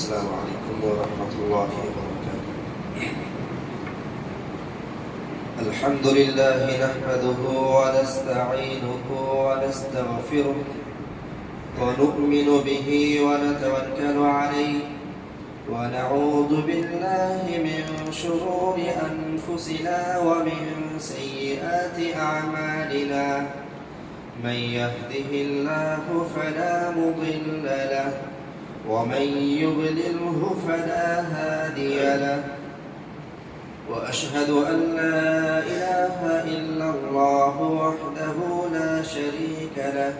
السلام عليكم ورحمة الله وبركاته. الحمد لله نحمده ونستعينه ونستغفره ونؤمن به ونتوكل عليه ونعوذ بالله من شرور أنفسنا ومن سيئات أعمالنا. من يهده الله فلا مضل له ومن يضلله فلا هادي له. وأشهد أن لا إله إلا الله وحده لا شريك له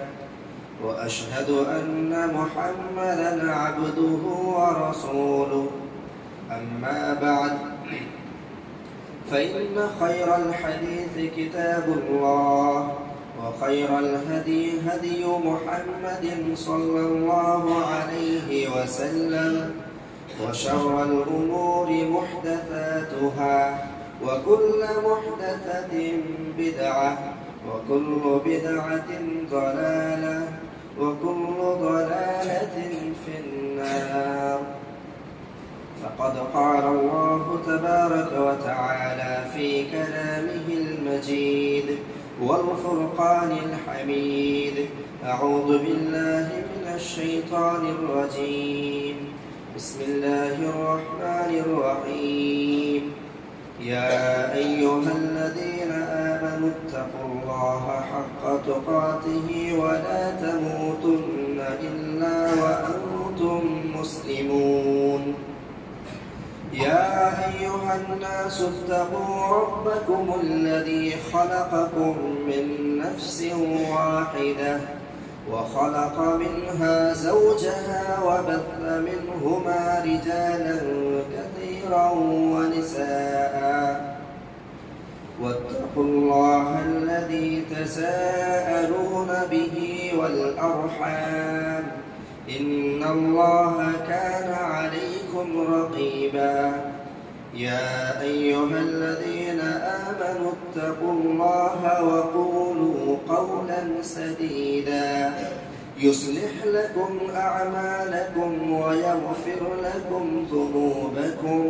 وأشهد أن محمدا عبده ورسوله. أما بعد، فإن خير الحديث كتاب الله وخير الهدي هدي محمد صلى الله عليه وسلم وشر الأمور محدثاتها وكل محدثة بدعة وكل بدعة ضلالة وكل ضلالة في النار. فقد قال الله تبارك وتعالى في كلامه المجيد والفرقان الحميد: أعوذ بالله من الشيطان الرجيم. بسم الله الرحمن الرحيم. يا أيها الذين آمنوا اتقوا الله حق تقاته ولا تموتن إلا وأنتم مسلمون. يا أيها الناس اتقوا ربكم الذي خلقكم من نفس واحدة وخلق منها زوجها وبث منهما رجالا كثيرا ونساء. واتقوا الله الذي تساءلون به والأرحام، إن الله كان عليكم رقيبا. يا أيها الذين آمنوا اتقوا الله وقولوا قولا سديدا يصلح لكم أعمالكم ويغفر لكم ذنوبكم،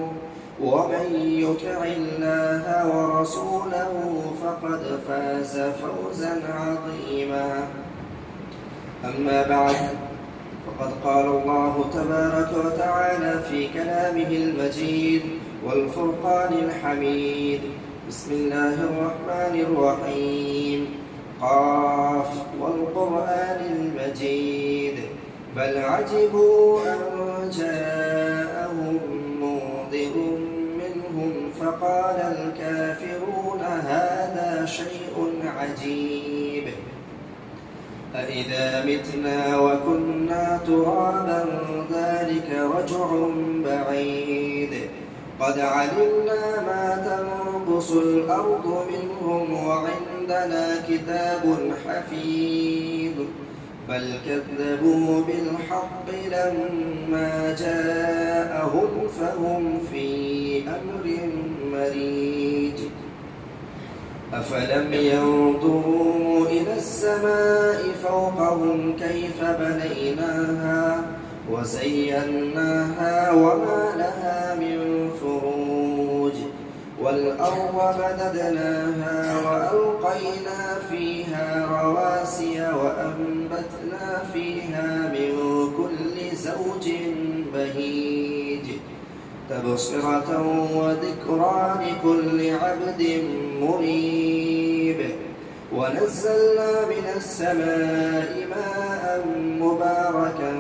ومن يطع الله ورسوله فقد فاز فوزا عظيما. أما بعد، وقد قال الله تبارك وتعالى في كلامه المجيد والفرقان الحميد: بسم الله الرحمن الرحيم. قاف والقرآن المجيد بل عجبوا أن جاءهم منذر منهم فقال الكافرون هذا شيء عجيب. أإذا متنا وكنا ترابا ذلك رجع بعيد. قد علمنا ما تنقص الأرض منهم وعندنا كتاب حفيظ. بل كذبوا بالحق لما جاءهم فهم في أمر مريج. أفلم ينظروا إلى السماء فوقهم كيف بنيناها وزيناها وما لها من فروج. والأرض مددناها وألقينا فيها رواسي وأنبتنا فيها من كل زوج بهيج تبصرة وذكرى لكل عبد منيب. ونزلنا من السماء ماء مباركا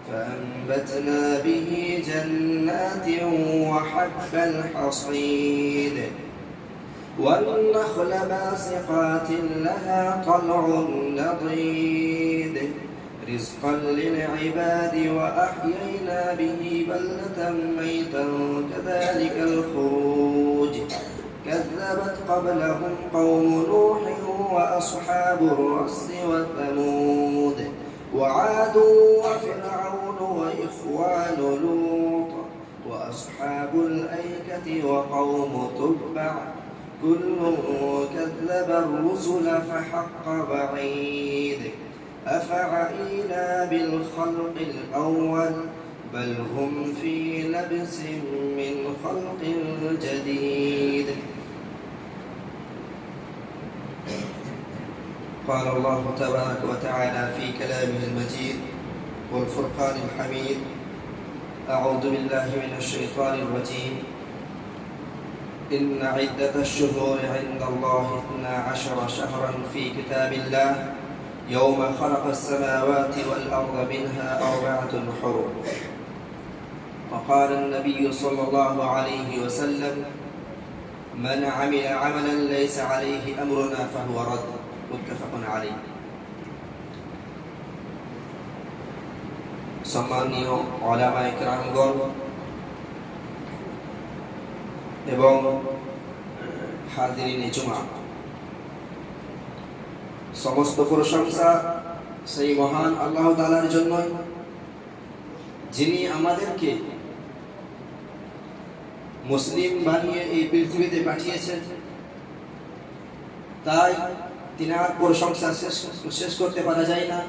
فأنبتنا به جنات وحب الحصيد والنخل باسقات لها طلع نضيد رزقا للعباد وأحيينا به بلدة ميتا كذلك الخروج. كذبت قبلهم قوم نوح وأصحاب الرس وثمود وعاد وفرعون وإخوان لوط وأصحاب الأيكة وقوم تبع كل كذب الرسل فحق وعيد. أفعينا بالخلق الأول بل هم في لبس من خلق جديد قال الله تبارك وتعالى في كلامه المجيد والفرقان الحميد أعوذ بالله من الشيطان الرجيم إن عدة الشهور عند الله 12 شهرا في كتاب الله يوم خلق السماوات والأرض منها 4 حرم وقال النبي صلى الله عليه وسلم من عمل عملا ليس عليه أمرنا فهو رد متفق عليه সম্মানীয় উলামায়ে কেরামগণ এবং হাজিরিনে জুমা, সমস্ত প্রশংসা সেই মহান আল্লাহ তাআলার জন্য যিনি আমাদেরকে মুসলিম বানিয়ে এই পৃথিবীতে পাঠিয়েছেন। তাই তিনার প্রশংসা শেষ করতে পারা যায় না।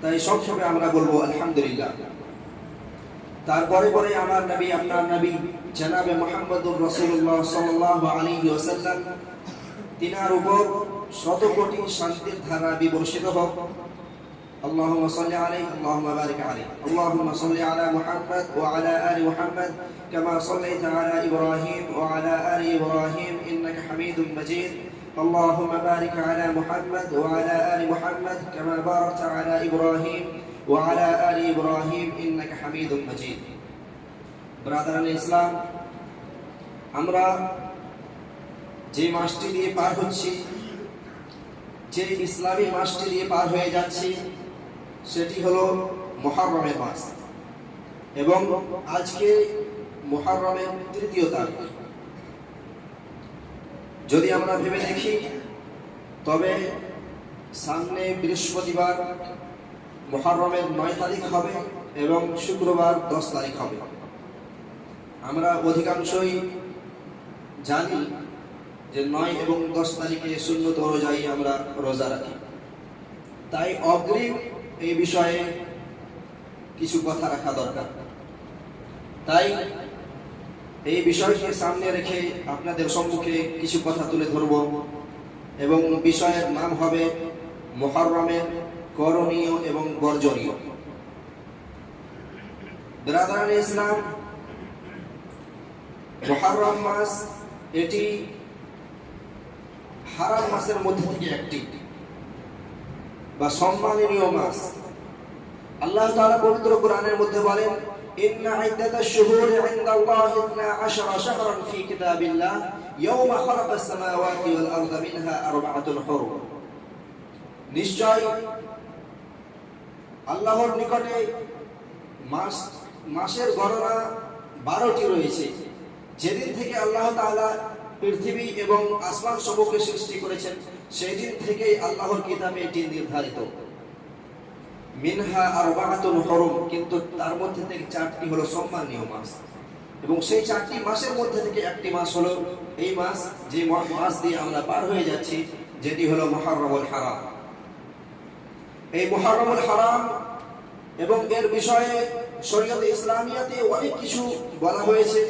তাই সবসময় আমরা বলবো আলহামদুলিল্লাহ। তারপরে পরে আমার নবী, আপনার নবী জনাবে মুহাম্মদুর রাসূলুল্লাহ সাল্লাল্লাহু আলাইহি ওয়াসাল্লাম, তিনার উপর শত কোটি শান্তির ধারা বিবর্ষিত হোক। اللهم صل عليه اللهم بارك عليه اللهم صل على محمد وعلى آل محمد كما صليت على إبراهيم وعلى آل إبراهيم إنك حميد مجيد اللهم بارك على محمد وعلى آل محمد كما باركت على إبراهيم وعلى آل إبراهيم إنك حميد مجيد ব্রাদারান ইসলাম, আমরা যে মাসটি দিয়ে পার হচ্ছি, যে ইসলামী মাসটি দিয়ে পার হয়ে যাচ্ছি, সেটি হলো মুহররমের মাস এবং আজকে মুহররমের 3য় তারিখ। যদি আমরা ভেবে দেখি তবে সামনে বৃহস্পতিবার মুহররমের 9 তারিখ হবে এবং শুক্রবার 10 তারিখ হবে। আমরা অধিকাংশই জানি যে 9 এবং 10 তারিখে সুন্নত অনুযায়ী আমরা রোজা রাখি। তাই অগ্রিম এই বিষয়ে কিছু কথা রাখা দরকার। তাই এই বিষয়কে সামনে রেখে আপনাদের সম্মুখে কিছু কথা তুলে ধরব এবং বিষয়ের নাম হবে মুহররমের করণীয় এবং বর্জনীয়। ব্রাদারান ইসলাম, মুহররম মাস এটি হারাম মাসের মধ্যে থেকে একটি বা সম্মাননীয় মাস। আল্লাহ তাআলা পবিত্র কোরআনের মধ্যে বলেন, ইন্না ইদ্দাতাশ শুহুরি ইনদাল্লাহি 12 শাহরান ফি কিতাবিল্লাহ ইয়াওমা খালাকাস সামাওয়াতি ওয়াল আরদা মিনহা 4 হুরুম। নিশ্চয় আল্লাহর নিকটে মাসের গণনা 12টি রয়েছে। যেদিন থেকে আল্লাহ তাআলা পৃথিবী এবং আসমান সমূহকে সৃষ্টি করেছেন, সেই দিন থেকেই আল্লাহর কিতাবে এটি নির্ধারিত। মিনহা 4 হুরুম, কিন্তু তার মধ্যে থেকে 4টি হলো সম্মানীয় মাস এবং সেই 4টি মাসের মধ্যে থেকে একটি মাস হলো এই মাস, যে মাস দিয়ে আমরা পার হয়ে যাচ্ছি, যেটি হলো মুহররমুল হারাম। এই মুহররমুল হারাম এবং এর বিষয়ে শরীয়তে ইসলামিয়াতে অনেক কিছু বলা হয়েছে,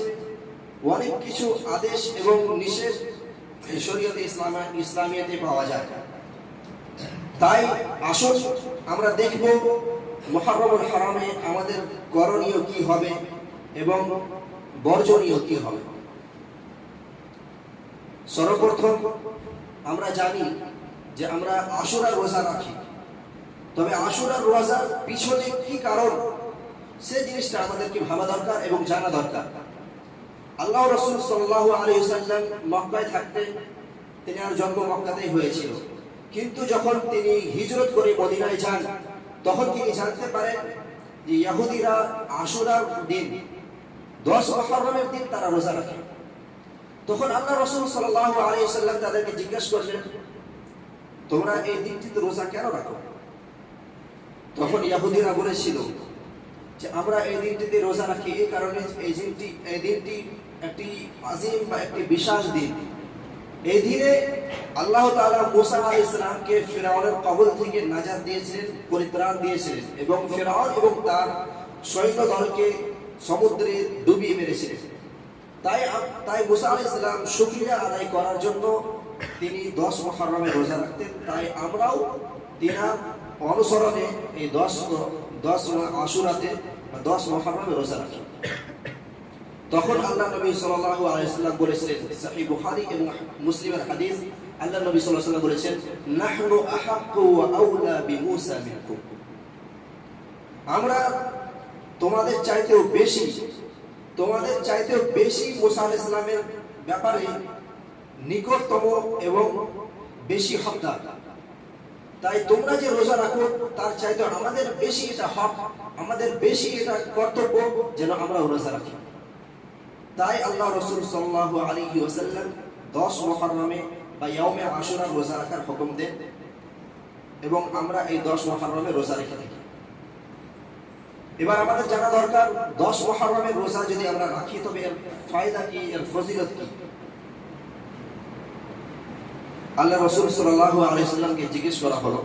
অনেক কিছু আদেশ এবং নিষেধ শরীয়তে ইসলামিয়াতে পাওয়া যায়। তাই আসুন আমরা দেখব মুহররমুল হারামে আমাদের করণীয় কি হবে এবং বর্জনীয় কি হবে। সর্বপ্রথম আমরা জানি যে আমরা আশুরা রোজা রাখি, তবে আশুরার রোজার পিছনে কি কারণ সে জিনিসটা আমাদেরকে ভাবা দরকার এবং জানা দরকার। আল্লাহ রাসূল সাল্লাল্লাহু আলাইহি ওয়াসাল্লাম মক্কায় থাকতেন, তিনার জন্ম মক্কাতেই হয়েছিল, কিন্তু যখন তিনি হিজরত করে মদিনায় যান তখন তিনি জানতে পারেন যে ইহুদিরা আশুরার দিন 10 মুহররমের দিন তারা রোজা রাখে। তখন আল্লাহ রাসূল সাল্লাল্লাহু আলাইহি ওয়াসাল্লাম তাদেরকে জিজ্ঞাসা করলেন, তোমরা এই দিনটিতে রোজা কেন রাখো? তখন ইহুদিরা বলেছিল যে আমরা এই দিনটিতে রোজা রাখি এই কারণে এই দিনটি একটি আজিম বা একটি বিশাল দিন, এই দিনে আল্লাহ তাআলা মুসা আলাইহিস সালামকে ফিরআউনের কবল থেকে নাজাত দিয়েছিলেন, পরিত্রাণ দিয়েছিলেন এবং ফিরআউন এবং তার সৈন্য দলকে সমুদ্রে ডুবিয়ে মেরেছিলেন। তাই মুসা আলাইহিস সালাম শুকরিয়া আদায় করার জন্য তিনি 10 মুহররমে রোজা রাখতেন। তাই আমরাও তিনার অনুসরণে এই 10 আশুরাতে 10 মুহররমে রোজা রাখি। তখন আল্লাহ নবী সাল্লাল্লাহু আলাইহি ওয়াসাল্লাম বলেছিলেন, সহিহ বুখারী এবং মুসলিমের হাদিস, আল্লাহ নবী সাল্লাল্লাহু আলাইহি ওয়াসাল্লাম বলেছেন, নাহনু আহাক্কু ওয়া আউলা বিমূসা মিনকুম, আমরা তোমাদের চাইতেও বেশি মুসা আলাইহিস সালামের ব্যাপারে নিকটতম এবং বেশি হকদার। তাই তোমরা যে রোজা রাখো তার চাইতে আমাদের বেশি এটা হক, আমাদের বেশি এটা কর্তব্য যেন আমরা রোজা রাখি। তাই আল্লাহ রাসূল সাল্লাল্লাহু আলাইহি ওয়াসাল্লাম 10 মুহররমে বা ইয়াউমে আশুরা রোজা রাখার হুকুম দেন এবং আমরা এই 10 মুহররমে রোজা রেখে থাকি। এবার আমাদের জানা দরকার 10 মুহররমের রোজা যদি আমরা রাখি তবে এর ফায়দা কি, এর ফজিলত কি। আল্লাহ রাসূল সাল্লাল্লাহু আলাইহি ওয়াসাল্লামকে জিজ্ঞেস করা হলো,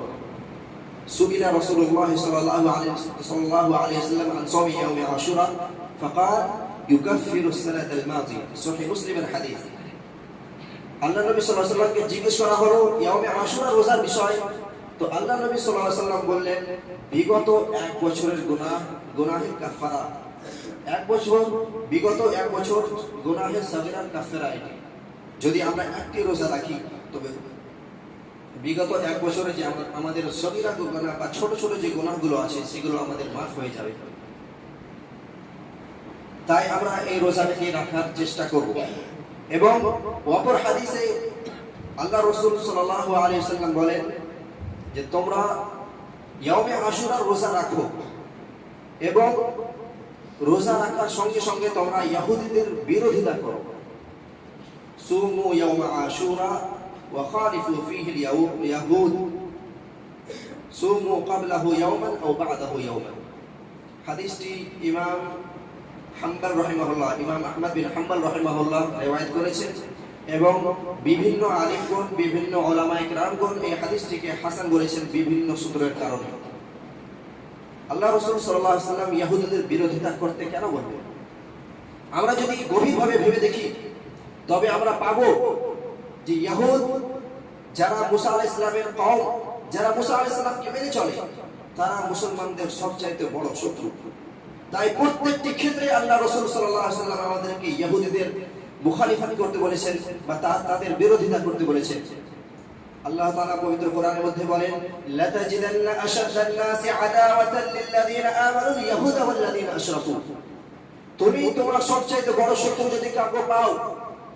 সুবিলা রাসূলুল্লাহ সাল্লাল্লাহু আলাইহি ওয়াসাল্লাম আন সাওমি ইয়াউমি আশুরা ফাকাল ইউকাফিরু সানাত আল-মাদিয়া, সহিহ মুসলিমের হাদিস। আল্লাহ নবী সাল্লাল্লাহু আলাইহি ওয়াসাল্লামকে জিজ্ঞেস করা হলো ইয়াউমে আশুরা রোজার বিষয়। তো আল্লাহ নবী সাল্লাল্লাহু আলাইহি ওয়াসাল্লাম বললেন, বিগত 1 বছরের গুনাহের কাফারা, বিগত 1 বছর গুনাহের সাগীরার কাফারা এটি। যদি আমরা একটি রোজা রাখি তবে বিগত 1 বছরে যে আমাদের সগীরা গুনাহ বা ছোট ছোট যে গুনাহগুলো আছে সেগুলো আমাদের মাফ হয়ে যাবে। তাই আমরা এই রোজাটাকে রাখার চেষ্টা করব। এবং অপর হাদিসে আল্লাহ রাসূল সাল্লাল্লাহু আলাইহি ওয়াসাল্লাম বলেন যে তোমরা ইয়াউমে আশুরার রোজা রাখো এবং রোজা রাখার সঙ্গে সঙ্গে তোমরা ইহুদিদের বিরোধিতা করো। সুমু ইয়াউমা আশুরা ওয়া খালিফু ফীহি আল-ইয়াহুদ সুমু ক্বাবলাহু ইয়াওমান আও বা'দাহু ইয়াওমান। হাদিসটি ইমাম আহমদ বিন হাম্বল রাহিমাহুল্লাহ রিওয়ায়াত করেছেন এবং বিভিন্ন আলিমগণ, বিভিন্ন উলামায়ে কেরামগণ এই হাদিসটিকে হাসান বলেছেন বিভিন্ন সূত্রের কারণে। আল্লাহ রাসূল সাল্লাল্লাহু আলাইহি ওয়াসাল্লাম ইহুদিদের বিরোধিতা করতে কেন বললেন? আমরা যদি গভীরভাবে ভেবে দেখি তবে আমরা পাবো যে ইহুদ যারা মুসা আলাইহিস সালামের কওম, যারা মুসা আলাইহিস সালামকে মেনে চলে, তারা মুসলমানদের সবচাইতে বড় শত্রু। তাই প্রত্যেকটি ক্ষেত্রে আল্লাহ রাসূল সাল্লাল্লাহু আলাইহি ওয়াসাল্লাম আমাদেরকে ইহুদিদের মুখালিফাত করতে বলেছেন বা তাদের বিরোধিতা করতে বলেছেন। আল্লাহ তাআলা পবিত্র কোরআনের মধ্যে বলেন, লাতাজিদান্না আশাদ্দান নাসি আদাওয়াতান লিল্লাযিনা আমানু ইয়াহুদা ওয়াল্লাযিনা আশরাকু, তুমি তোমার সবচেয়ে বড় শত্রু যদি কাউকে পাও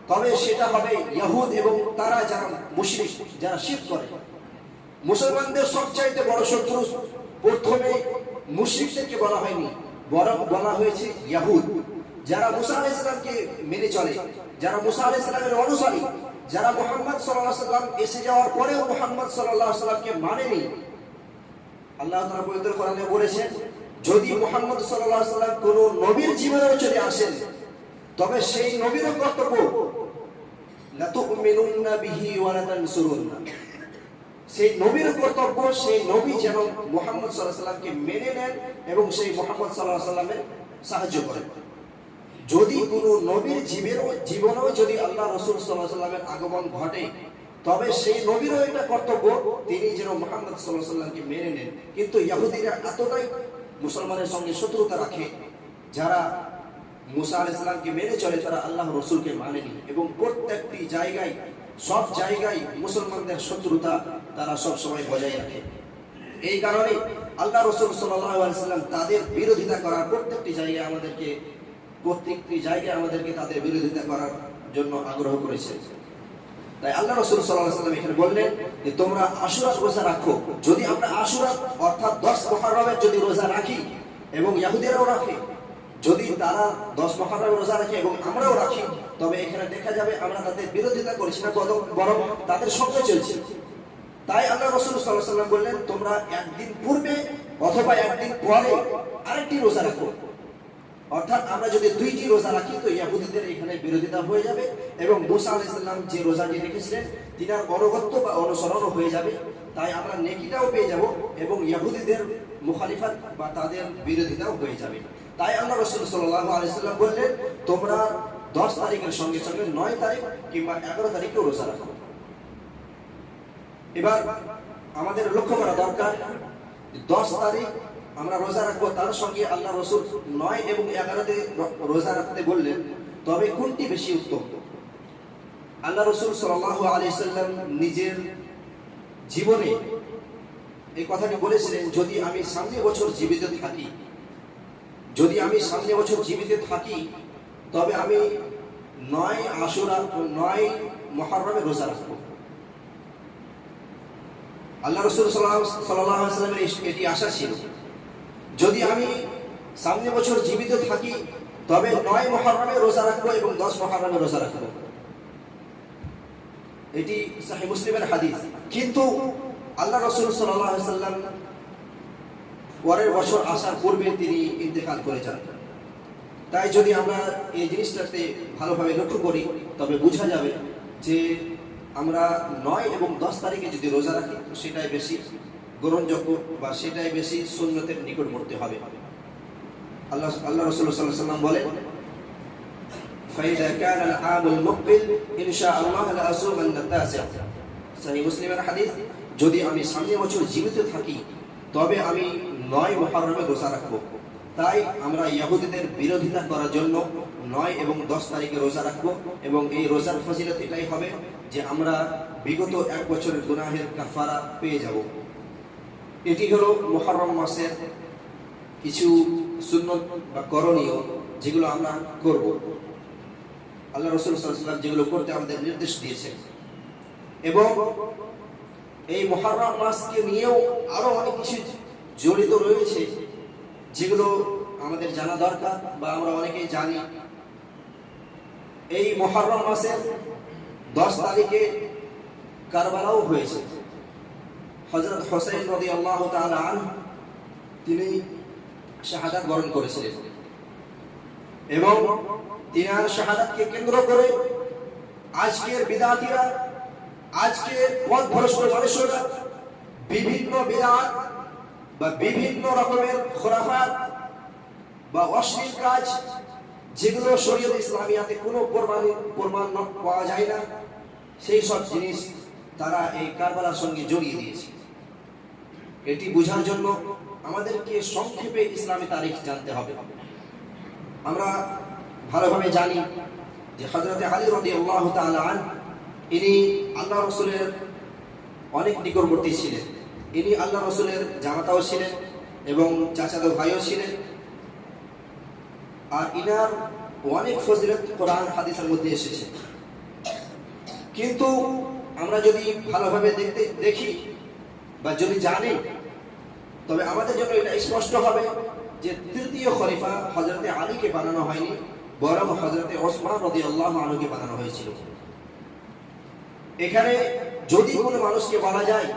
তবে সেটা হবে ইহুদ এবং তারা যারা মুশরিক, যারা শিরক করে। মুসলমানদের সবচেয়ে বড় শত্রু প্রথমে মুশরিকদেরকে বলা হয়নি, বরং বলা হয়েছে ইহুদ, যারা মুসা আলাইহিস সালামকে মেনে চলে, যারা মুসা আলাইহিস সালামের অনুসারী, যারা মুহাম্মদ সাল্লাল্লাহু আলাইহি ওয়াসাল্লাম এসে যাওয়ার পরেও মুহাম্মদ সাল্লাল্লাহু আলাইহি ওয়াসাল্লামকে মানেনি। আল্লাহ তাআলা পবিত্র কোরআনে বলেছেন, যদি মুহাম্মদ সাল্লাল্লাহু আলাইহি ওয়াসাল্লাম কোন নবীর জীবনেও চলে আসেন তবে সেই নবীর কর্তব্য লা তুমিনুন্না বিহি ওয়া লা তানসুরুন্না, সেই নবীর কর্তব্য সেই নবী যেন মুহাম্মদ সাল্লাল্লাহু আলাইহি ওয়াসাল্লামকে মেনে নেন এবং সেই মুহাম্মদ সাল্লাল্লাহু আলাইহি ওয়াসাল্লামের সাহায্য করেন। যদি কোনো নবীর জীবনেও যদি আল্লাহ রাসূল সাল্লাল্লাহু আলাইহি ওয়াসাল্লামের আগমন ঘটে তবে সেই নবীরও এটা কর্তব্য তিনি যেন মুহাম্মদ সাল্লাল্লাহু আলাইহি ওয়াসাল্লামকে মেনে নেন। কিন্তু ইহুদিরা এতটাই মুসলমানের সঙ্গে শত্রুতা রাখে, যারা মুসা আলাইহিস সালামকে মেনে চলে তারা আল্লাহ রাসূলকে মানেনি এবং প্রত্যেকটি জায়গায়, সব জায়গায় মুসলমানদের শত্রুতা তারা সব সময় বজায় রাখে। এই কারণে আল্লাহ রাসূল সাল্লাল্লাহু আলাইহি ওয়াসাল্লাম তাদের বিরোধিতা করার প্রত্যেকটি জায়গায় আমাদেরকে তাদের বিরোধিতা করার জন্য আগ্রহ করেছে। তাই আল্লাহ রাসূল সাল্লাল্লাহু আলাইহি ওয়াসাল্লাম এখানে বললেন যে তোমরা আশুরা রোজা রাখো। যদি আমরা আশুরা অর্থাৎ 10 মুহররমের যদি রোজা রাখি এবং ইহুদিরাও রাখে, যদি তারা 10 মুহররমের রোজা রাখে এবং আমরাও রাখি তবে এখানে দেখা যাবে আমরা তাদের বিরোধিতা করছি না, বরং তাদের সঙ্গে চলছি। তাই আল্লাহ রাসূল সাল্লাল্লাহু আলাইহি ওয়াসাল্লাম বললেন তোমরা একদিন পূর্বে অথবা একদিন পরে আরেকটি রোজা রাখো, অর্থাৎ আমরা যদি দুইটি রোজা রাখি তো ইহুদিদের এখানে বিরোধিতা হয়ে যাবে এবং মুসা আলাইহিস সালাম যে রোজাটি রেখেছিলেন তিনার অনুগত্য বা অনুসরণও হয়ে যাবে। তাই আমরা নেকিটাও পেয়ে যাব এবং ইহুদিদের মুখালিফাত বা তাদের বিরোধিতাও হয়ে যাবে। তাই আল্লাহ রাসূল সাল্লাল্লাহু আলাইহি সাল্লাম বললেন, তোমরা 10 তারিখের সঙ্গে সঙ্গে 9 তারিখ কিংবা 11 তারিখেও রোজা রাখো। এবার আমাদের লক্ষ্য করা দরকার 10 তারিখ আমরা রোজা রাখবো, তার সঙ্গে আল্লাহ রাসূল 9 এবং 11তে রোজা রাখতে বললেন। তবে কোনটি বেশি উত্তম? আল্লাহ রাসূল সাল্লাল্লাহু আলাইহি সাল্লাম নিজের জীবনে এই কথাটি বলেছিলেন, যদি আমি সামনে বছর জীবিত থাকি, যদি আমি সামনে বছর জীবিত থাকি তবে আমি 9 আশুরা 9 মুহররমে রোজা রাখবো। আল্লাহ রাসূল সাল্লাল্লাহু আলাইহি সাল্লামের এটি আশা ছিল, যদি আমি সামনে বছর জীবিত থাকি তবে 9 মুহররমে রোজা রাখবো এবং 10 মুহররমে রোজা রাখবো। এটি সহিহ মুসলিমের হাদিস। কিন্তু আল্লাহ রাসূল সাল্লাল্লাহু আলাইহি সাল্লাম পরের বছর আসার পূর্বে তিনি ইন্তেকাল করে যান। তাই যদি আমরা এই জিনিসটাতে ভালোভাবে লক্ষ্য করি তবে বোঝা যাবে যে আমরা 9 এবং 10 তারিখে যদি রোজা রাখি তো সেটাই বেশি গ্রহণযোগ্য বা সেটাই বেশি সুন্নতের নিকটবর্তী হবে। আল্লাহ রাসূল সাল্লাল্লাহু আলাইহি সাল্লাম বলেন, ফাইদা কানা আল-আমুল মুকবিল ইনশাআল্লাহ লা আসুমান্না তাসিআ। সহিহ মুসলিমের হাদিস, যদি আমি সামনের বছর জীবিত থাকি তবে আমি 9 মুহররমে রোজা রাখবো। তাই আমরা ইহুদিদের বিরোধিতা করার জন্য 9 এবং 10 তারিখে রোজা রাখবো এবং এই রোজার ফজিলত এটাই হবে যে আমরা বিগত 1 বছরের গুনাহের কাফারা পেয়ে যাব। এটি হলো মুহররম মাসের কিছু সুন্নত বা করণীয় যেগুলো আমরা করব। আল্লাহ রাসূল সাল্লাল্লাহু আলাইহি ওয়াসাল্লাম যেগুলো করতে আমাদের নির্দেশ দিয়েছেন। এবং এই মুহররম মাসকে নিয়েও আরো অনেক কিছু জড়িত রয়েছে যেগুলো আমাদের জানা দরকার বা আমরা অনেকেই জানি। এই মুহররম মাসের 10 তারিখে কারবালাও হয়েছে। হযরত হুসাইন রাদিয়াল্লাহু তাআলা আনহু তিনি শাহাদাত বরণ করেছিলেন এবং তিনার শাহাদাতকে কেন্দ্র করে আজকের বিদআতীরা, আজকের পথভ্রষ্ট মানুষরা বিভিন্ন বিদআত বা বিভিন্ন রকমের খুরাফাত বা অশ্লীল কাজ যেগুলো শরীয়ত ইসলামিয়াতে কোনো প্রমাণ পাওয়া যায় না, সেই সব জিনিস তারা এই কারবালার সঙ্গে জড়িয়ে দিয়েছে। এটি বোঝার জন্য আমাদেরকে সংক্ষেপে ইসলামী তারিখ জানতে হবে। আমরা ভালোভাবে জানি যে হযরত আলী রাদিয়াল্লাহু তাআলা আনহু ইনি আল্লাহ রাসূলের অনেক নিকটবর্তী ছিলেন। ইনি আল্লাহ রাসূলের জামাতাও ছিলেন এবং চাচাতো ভাইও ছিলেন। আর ইনার অনেক ফজিলত কোরআন হাদিসের মধ্যে এসেছে। কিন্তু আমরা যদি ভালোভাবে দেখি বা যদি জানি তবে আমাদের জন্য এটা স্পষ্ট হবে যে তৃতীয় খলিফা হযরত আলীকে বানানো হয়নি, বরং হযরত ওসমান রাদিয়াল্লাহু আনহুকে বানানো হয়েছিল। এখানে যদি কোনো মানুষকে বলা যায়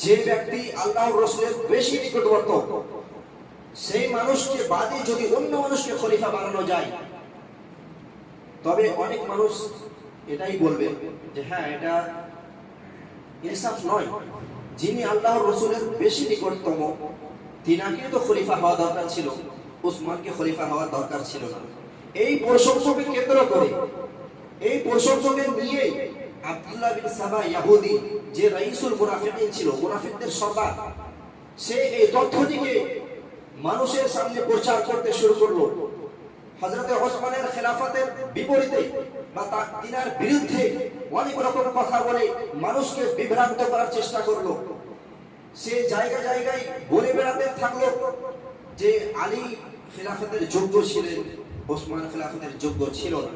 যে ব্যক্তি আল্লাহর রাসূলের বেশি নিকটবর্তী, সেই মানুষকে বাদে যদি অন্য মানুষকে খলিফা বানানো যায় তবে অনেক মানুষ এটাই বলবে যে হ্যাঁ, এটা ইনসাফ নয়। যিনি আল্লাহর রাসূলের বেশি নিকটতম তিনাকে তো খলিফা হওয়া দরকার ছিল, উসমানকে খলিফা হওয়ার দরকার ছিল না। এই প্রসঙ্গকে কেন্দ্র করে, এই প্রসঙ্গকে নিয়ে আব্দুল্লাহ বিন সাবা ইহুদি যে রাইসুল মুনাফিকিন ছিল, মুনাফিকদের সর্দার, সে এই তথ্যটিকে মানুষের সামনে প্রচার করতে শুরু করলো। হযরত ওসমানের খেলাফতের বিপরীতে বা তিনার বিরুদ্ধে অনেক রকম কথা বলে মানুষকে বিভ্রান্ত করার চেষ্টা করলো। সে জায়গা জায়গায় বলে বেড়াতে থাকলো যে আলী খেলাফতের যোগ্য ছিলেন, ওসমান খেলাফতের যোগ্য ছিল না।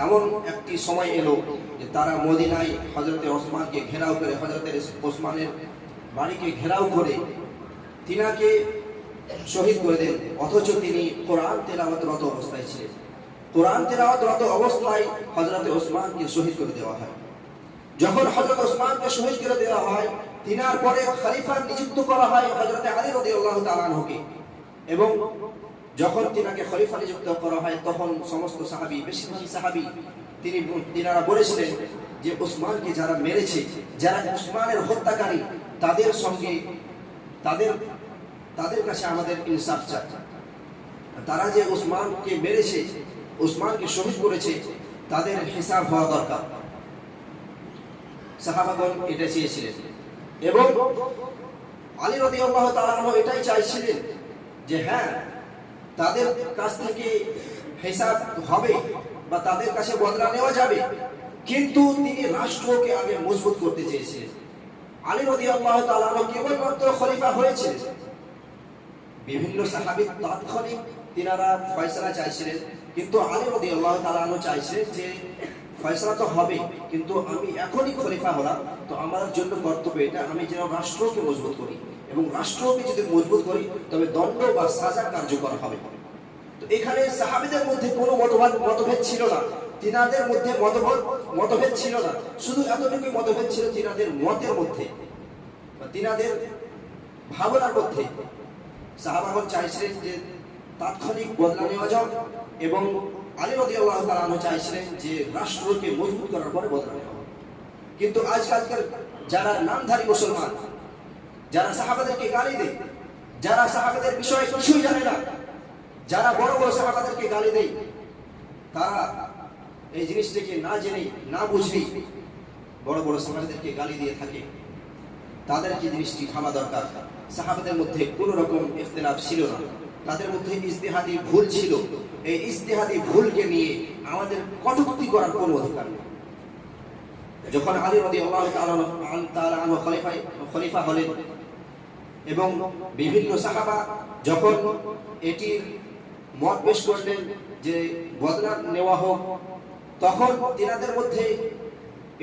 এমন একটি সময় এলো যে তারা মদিনায় হযরত ওসমানকে ঘেরাও করে, হযরত ওসমানের বাড়িকে ঘেরাও করে তিনাকে শহীদ করে দেন। অথচ তিনি কোরআন তেলাওয়াতরত অবস্থায় ছিলেন। কোরআন তেলাওয়াতরত অবস্থায় হযরত ওসমানকে শহীদ করে দেওয়া হয়। যখন হযরত ওসমানকে শহীদ করে দেওয়া হয়, তিনার পরে খলিফা নিযুক্ত করা হয় হযরত আলী রাদিয়াল্লাহু তাআলা আনহুকে। এবং যখন তিনাকে খলিফা নিযুক্ত করা হয় তখন সমস্ত সাহাবী, বেশিরভাগ সাহাবী তিনারা বলেছিলেন যে উসমানকে যারা মেরেছে, যারা উসমানের হত্যাকারী, তাদের সঙ্গে তাদের কাছে আমাদের ইনসাফ চাই। তারা যে উসমানকে মেরেছে, উসমানকে শহীদ করেছে, তাদের হিসাব হওয়া দরকার। সাহাবাগণ এটা চেয়েছিলেন এবং আলী রাদিয়াল্লাহু তাআলা আনহু এটাই চাইছিলেন যে হ্যাঁ, তাদের কাছ থেকে হিসাব হবে বা তাদের কাছে বদলা নেওয়া যাবে, কিন্তু তিনি রাষ্ট্রকে আগে মজবুত করতে চেয়েছিলেন। আলী রাদিয়াল্লাহু তাআলা আনহু কেবলমাত্র খলিফা হয়েছিলেন, বিভিন্ন সাহাবী তাৎক্ষণিক তিনারা ফয়সালা চাইছিলেন, কিন্তু আলী রাদিয়াল্লাহু তাআলা আনহু চাইছিলেন যে ফয়সালা তো হবে, কিন্তু আমি এখনই খলিফা হলাম, তো আমার জন্য কর্তব্য এটা, আমি যেন রাষ্ট্রকে মজবুত করি, এবং রাষ্ট্রকে যদি মজবুত করি তবে দণ্ড বা সাজা কার্যকর হবে। তো এখানে সাহাবীদের মধ্যে কোনো মতভেদ ছিল না, তিনাদের মধ্যে মতভেদ ছিল না, শুধু এতটুকু মতভেদ ছিল তিনাদের মতের মধ্যে বা তিনাদের ভাবনার মধ্যে। সাহাবাগণ চাইছিলেন যে তাৎক্ষণিক বদলা নেওয়া যাক, এবং আলী রাদিয়াল্লাহু তাআলা আনহু চাইছিলেন যে রাষ্ট্রকে মজবুত করার পরে বদলা নেওয়া হবে। কিন্তু আজকালকার যারা নামধারী মুসলমান, যারা সাহাবাদেরকে গালি দেয়, যারা সাহাবাদের বিষয়ে কিছুই জানে না, যারা বড় বড় সাহাবাদেরকে গালি দেয়, তারা এই জিনিসটাকে না জেনে না বুঝেই বড় বড় সাহাবাদেরকে গালি দিয়ে থাকে। তাদেরকে জিনিসটি ভাবা দরকার। সাহাবাদের মধ্যে কোনো রকম ইখতিলাফ ছিল না, তাদের মধ্যে ইজতিহাদি ভুল ছিল। এই ইজতিহাদি ভুলকে নিয়ে আমাদের কটূক্তি করার কোনো অধিকার নেই। যখন আলী রাদিয়াল্লাহু তাআলা আনহু খলিফা হলেন এবং বিভিন্ন সাহাবা যখন এটির মত পেশ করলেন যে বদলা নেওয়া হোক, তখন তিনাদের মধ্যে